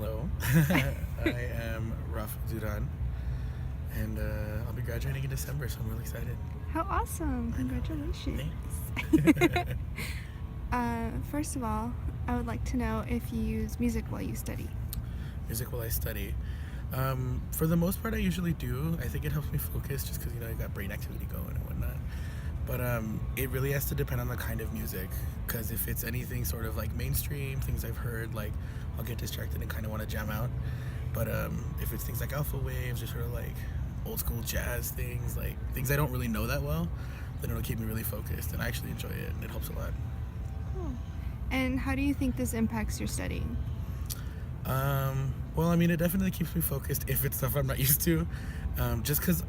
Hello. I am Rafa Duran, and I'll be graduating in December, so I'm really excited. How awesome! Congratulations. Thanks. First of all, I would like to know if you use music while you study. Music while I study. For the most part, I usually do. I think it helps me focus just because, I got brain activity going and whatnot. But it really has to depend on the kind of music, because if it's anything sort of like mainstream, things I've heard, like I'll get distracted and kind of want to jam out. But if it's things like alpha waves or sort of like old school jazz things, like things I don't really know that well, then it'll keep me really focused, and I actually enjoy it, and it helps a lot. Cool. And how do you think this impacts your studying? Well, it definitely keeps me focused if it's stuff I'm not used to. Just because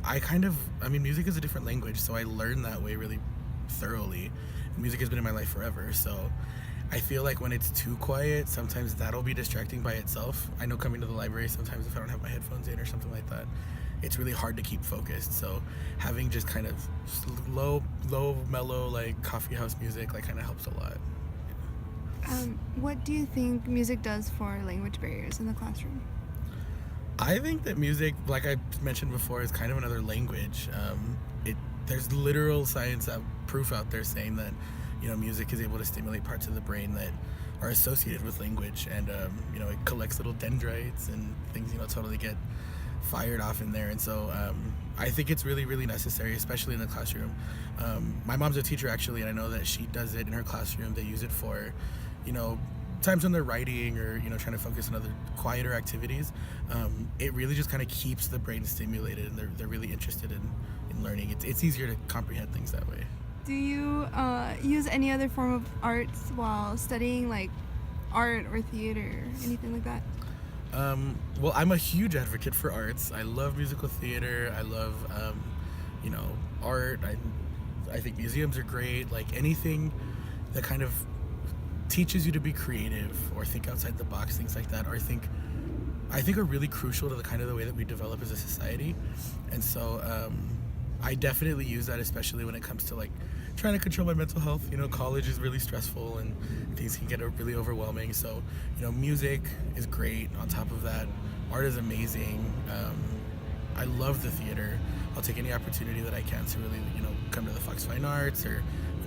music is a different language, so I learn that way really thoroughly. Music has been in my life forever, so I feel like when it's too quiet, sometimes that'll be distracting by itself. I know coming to the library, sometimes if I don't have my headphones in or something like that, it's really hard to keep focused. So having just kind of low, mellow, like coffee house music, like kind of helps a lot. What do you think music does for language barriers in the classroom? I think that music, like I mentioned before, is kind of another language. There's literal science proof out there saying that, music is able to stimulate parts of the brain that are associated with language, and it collects little dendrites and things, totally get fired off in there. And so I think it's really, really necessary, especially in the classroom. My mom's a teacher actually, and I know that she does it in her classroom. They use it for, times when they're writing or trying to focus on other quieter activities. It really just kind of keeps the brain stimulated, and they're really interested in learning. It's easier to comprehend things that way. Do you use any other form of arts while studying, like art or theater, anything like that? Well, I'm a huge advocate for arts. I love musical theater. I love, art. I think museums are great. Like anything that kind of teaches you to be creative or think outside the box, things like that, I think are really crucial to the kind of the way that we develop as a society. And so I definitely use that, especially when it comes to like trying to control my mental health. College is really stressful and things can get really overwhelming. So, music is great. On top of that, art is amazing. I love the theater. I'll take any opportunity that I can to really, come to the Fox Fine Arts or,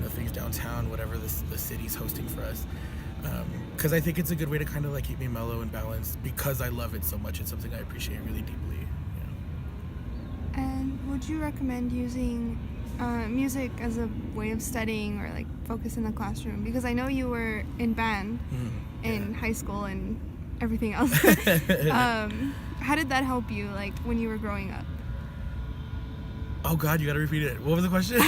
things downtown, whatever the city's hosting for us. Because I think it's a good way to kind of like keep me mellow and balanced, because I love it so much. It's something I appreciate really deeply. And would you recommend using music as a way of studying or like focus in the classroom? Because I know you were in band in high school and everything else. How did that help you, like when you were growing up? Oh God, you gotta repeat it. What was the question?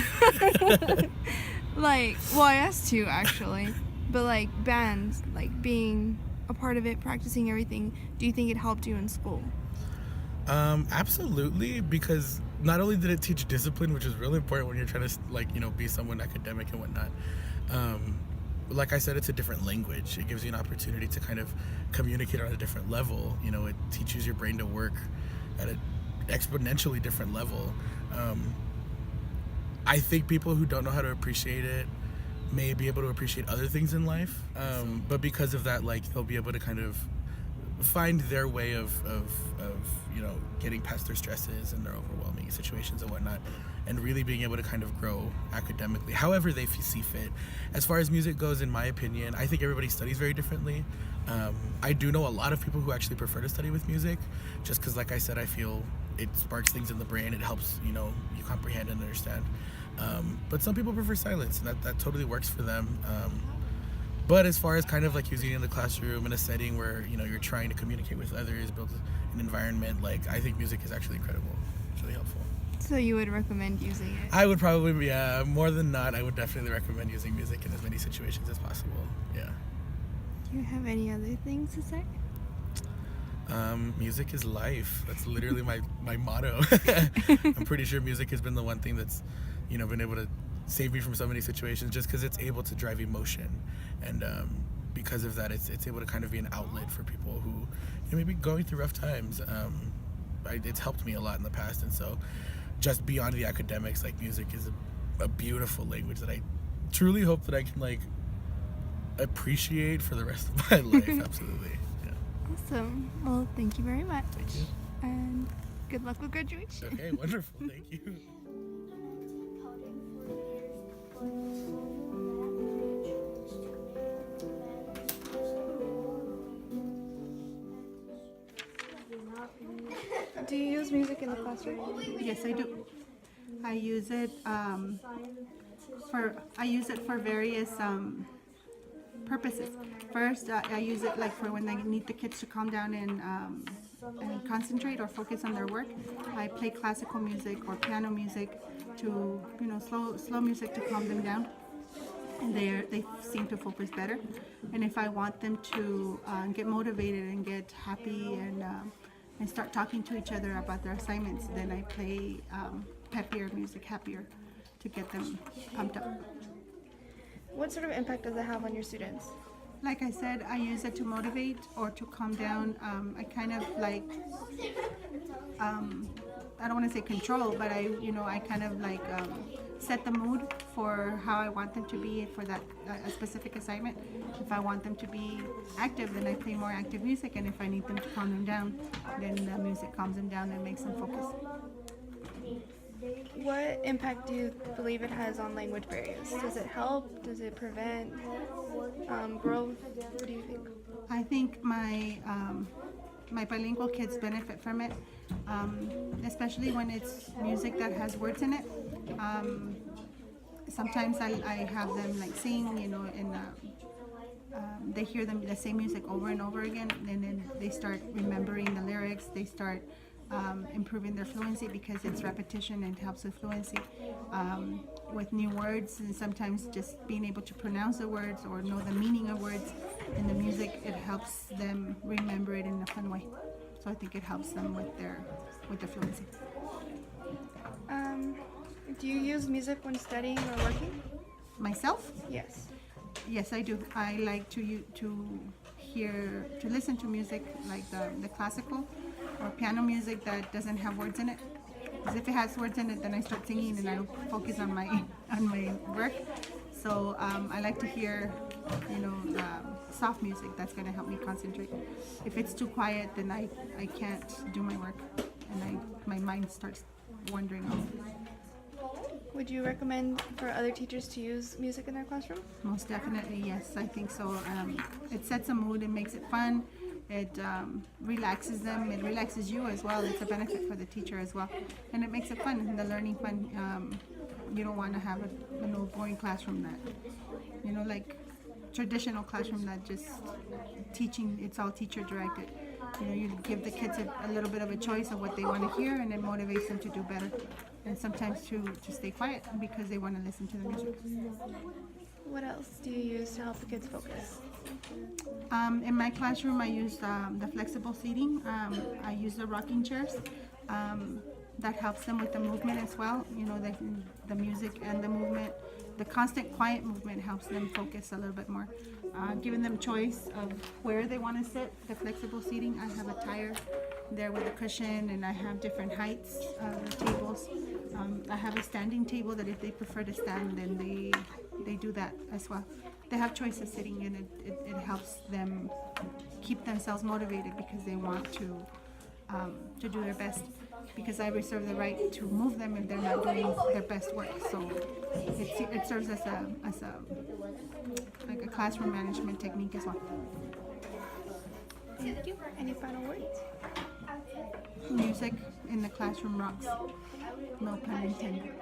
I asked you actually, but like bands, like being a part of it, practicing everything, do you think it helped you in school? Absolutely, because not only did it teach discipline, which is really important when you're trying to be someone academic and whatnot. Like I said, it's a different language. It gives you an opportunity to kind of communicate on a different level. It teaches your brain to work at an exponentially different level. I think people who don't know how to appreciate it may be able to appreciate other things in life, but because of that, like they'll be able to kind of find their way of getting past their stresses and their overwhelming situations and whatnot, and really being able to kind of grow academically however they see fit. As far as music goes, in my opinion, I think everybody studies very differently. I do know a lot of people who actually prefer to study with music, just because, like I said, I feel it sparks things in the brain. It helps you comprehend and understand. But some people prefer silence, and that totally works for them. But as far as kind of like using it in the classroom in a setting where you're trying to communicate with others, build an environment, like I think music is actually incredible. It's really helpful. So you would recommend using it? I would probably, more than not, I would definitely recommend using music in as many situations as possible. Yeah. Do you have any other things to say? Music is life. That's literally my motto. I'm pretty sure music has been the one thing that's been able to save me from so many situations, just because it's able to drive emotion, and because of that, it's able to kind of be an outlet for people who maybe going through rough times. It's helped me a lot in the past, and so just beyond the academics, like music is a beautiful language that I truly hope that I can like appreciate for the rest of my life. Absolutely. Yeah. Awesome. Well, thank you very much. Thank you. And good luck with graduation. Okay, wonderful. Thank you. Do you use music in the classroom? Yes, I do. I use it for various purposes. First, I use it like for when I need the kids to calm down and concentrate or focus on their work. I play classical music or piano music to, slow music to calm them down, and they seem to focus better. And if I want them to get motivated and get happy and start talking to each other about their assignments, then I play peppier music, happier, to get them pumped up. What sort of impact does it have on your students? Like I said, I use it to motivate or to calm down. I kind of like, I don't want to say control, but I kind of like set the mood for how I want them to be for that a specific assignment. If I want them to be active, then I play more active music, and if I need them to calm them down, then the music calms them down and makes them focus. What impact do you believe it has on language barriers? Does it help? Does it prevent growth? What do you think? I think my bilingual kids benefit from it, especially when it's music that has words in it. Sometimes I have them like sing, and they hear the same music over and over again, and then they start remembering the lyrics. They start improving their fluency because it's repetition and helps with fluency, with new words, and sometimes just being able to pronounce the words or know the meaning of words in the music. It helps them remember it in a fun way. So I think it helps them with their fluency. Do you use music when studying or working? Myself? Yes. Yes, I do. I like to listen to music like the classical or piano music that doesn't have words in it. Because if it has words in it, then I start singing and I don't focus on my work. So I like to hear, soft music that's going to help me concentrate. If it's too quiet, then I can't do my work, and my mind starts wandering off. Would you recommend for other teachers to use music in their classroom? Most definitely, yes, I think so. It sets a mood, it makes it fun, it relaxes them, it relaxes you as well. It's a benefit for the teacher as well, and it makes it fun and the learning fun. You don't want to have a boring classroom that, like traditional classroom that just teaching, it's all teacher directed. You give the kids a little bit of a choice of what they want to hear, and it motivates them to do better, and sometimes to stay quiet because they want to listen to the music. What else do you use to help the kids focus? In my classroom, I use the flexible seating. I use the rocking chairs. That helps them with the movement as well. The music and the movement. The constant quiet movement helps them focus a little bit more. Giving them choice of where they want to sit. The flexible seating, I have a tire there with a cushion, and I have different heights of the tables. I have a standing table that if they prefer to stand, then they do that as well. They have choice of sitting, and it helps them keep themselves motivated because they want to do their best, because I reserve the right to move them if they're not doing their best work. So it serves as a classroom management technique as well. Thank you. Any final words? Music in the classroom rocks. No pun intended.